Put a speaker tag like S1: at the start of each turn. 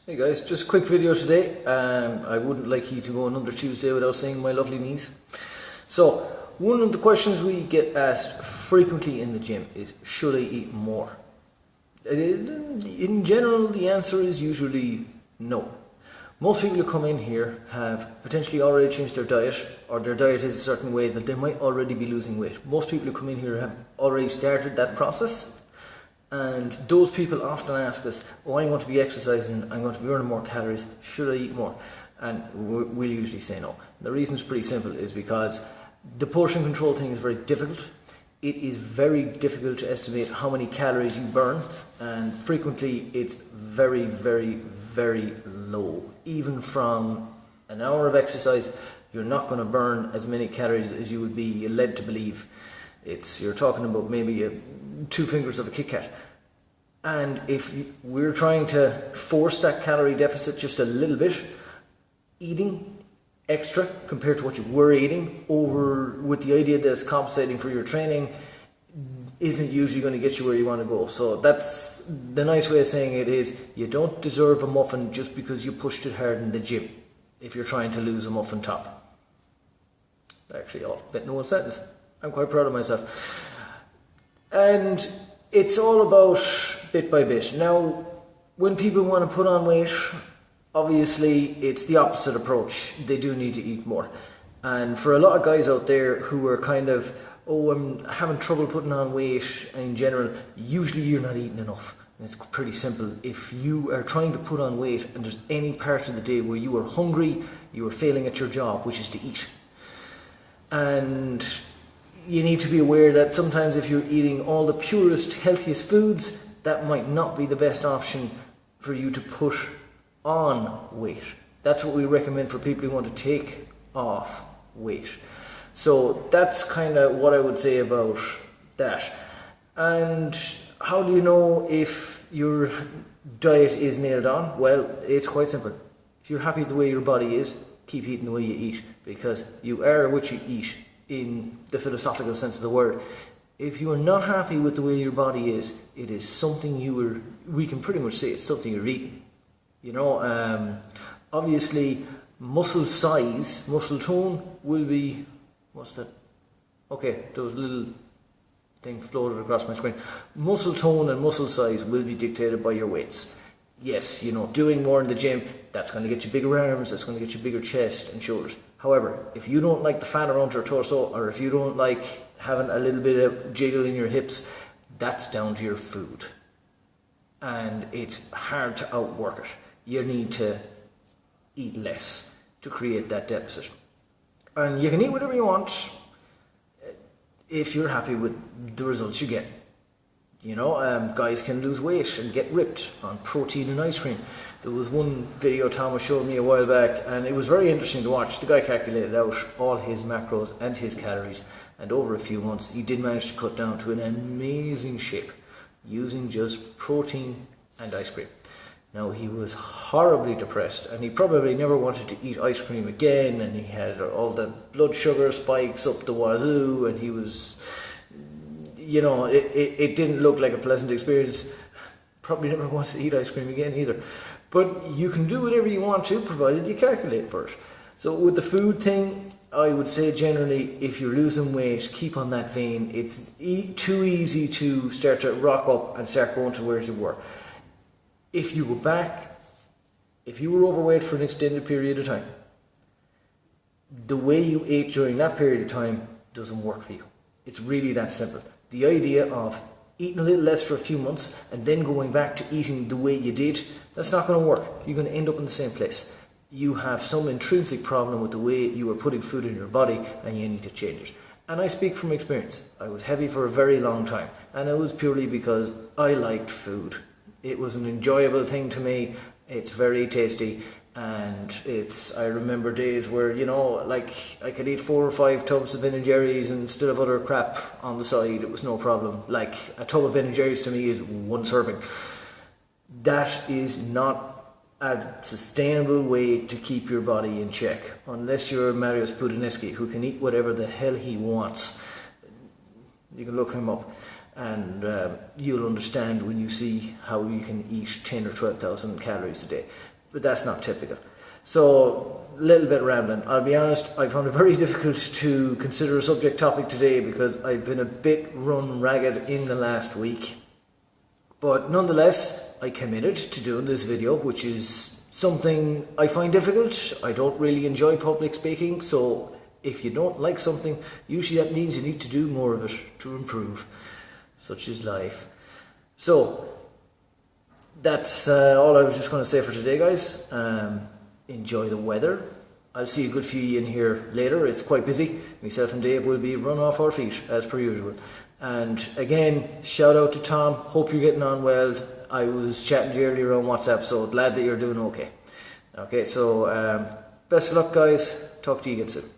S1: Hey guys, just a quick video today. I wouldn't like you to go another Tuesday without saying my lovely knees. So, one of the questions we get asked frequently in the gym is, should I eat more? In general, the answer is usually no. Most people who come in here have potentially already changed their diet, or their diet is a certain way that they might already be losing weight. Most people who come in here have already started that process. And those people often ask us, oh, I'm going to be exercising, I'm going to be burning more calories, should I eat more? And we'll usually say no. The reason is pretty simple, is because the portion control thing is very difficult. It is very difficult to estimate how many calories you burn, and frequently it's very, very, very low. Even from an hour of exercise, you're not going to burn as many calories as you would be led to believe. You're talking about maybe 2 fingers of a Kit Kat. And if we're trying to force that calorie deficit just a little bit, eating extra compared to what you were eating, over with the idea that it's compensating for your training, isn't usually going to get you where you want to go. So that's the nice way of saying it, is you don't deserve a muffin just because you pushed it hard in the gym if you're trying to lose a muffin top. Actually, all fit in one sentence. I'm quite proud of myself. And it's all about bit by bit. Now, when people want to put on weight, obviously it's the opposite approach. They do need to eat more. And for a lot of guys out there who are kind of, oh, I'm having trouble putting on weight in general, usually you're not eating enough. And it's pretty simple. If you are trying to put on weight and there's any part of the day where you are hungry, you are failing at your job, which is to eat. And you need to be aware that sometimes if you're eating all the purest, healthiest foods, that might not be the best option for you to put on weight. That's what we recommend for people who want to take off weight. So that's kind of what I would say about that. And how do you know if your diet is nailed on? Well, it's quite simple. If you're happy with the way your body is, keep eating the way you eat, because you are what you eat in the philosophical sense of the word. If you are not happy with the way your body is, it is something we can pretty much say it's something you're eating. You know, obviously muscle size, muscle tone will be, what's that? Okay, there was a little thing floated across my screen. Muscle tone and muscle size will be dictated by your weights. Yes, you know, doing more in the gym, that's going to get you bigger arms, that's going to get you bigger chest and shoulders. However, if you don't like the fat around your torso, or if you don't like having a little bit of jiggle in your hips, that's down to your food. And it's hard to outwork it. You need to eat less to create that deficit. And you can eat whatever you want if you're happy with the results you get. You know, guys can lose weight and get ripped on protein and ice cream. There was one video Thomas showed me a while back, and it was very interesting to watch. The guy calculated out all his macros and his calories, and over a few months he did manage to cut down to an amazing shape using just protein and ice cream. Now, he was horribly depressed, and he probably never wanted to eat ice cream again, and he had all the blood sugar spikes up the wazoo, and he was, you know, it didn't look like a pleasant experience. Probably never wants to eat ice cream again either. But you can do whatever you want to, provided you calculate for it. So with the food thing, I would say generally, if you're losing weight, keep on that vein. It's too easy to start to rock up and start going to where you were. If you go back, if you were overweight for an extended period of time, the way you ate during that period of time doesn't work for you. It's really that simple. The idea of eating a little less for a few months and then going back to eating the way you did, that's not going to work. You're going to end up in the same place. You have some intrinsic problem with the way you are putting food in your body, and you need to change it. And I speak from experience. I was heavy for a very long time, and it was purely because I liked food. It was an enjoyable thing to me. It's very tasty. And I remember days where, you know, like I could eat 4 or 5 tubs of Ben & Jerry's and still have other crap on the side. It was no problem. Like, a tub of Ben & Jerry's to me is 1 serving. That is not a sustainable way to keep your body in check. Unless you're Mariusz Pudzianowski, who can eat whatever the hell he wants. You can look him up. And you'll understand when you see how you can eat 10 or 12,000 calories a day. but that's not typical. So, a little bit rambling. I'll be honest, I found it very difficult to consider a subject topic today because I've been a bit run ragged in the last week. But nonetheless, I committed to doing this video, which is something I find difficult. I don't really enjoy public speaking, so if you don't like something, usually that means you need to do more of it to improve. Such is life. So, that's all I was just going to say for today, guys. Enjoy the weather. I'll see a good few in here later. It's quite busy. Myself and Dave will be run off our feet as per usual. And again, shout out to Tom. Hope you're getting on well. I was chatting to you earlier on WhatsApp, so glad that you're doing okay. Okay, so best of luck, guys. Talk to you again soon.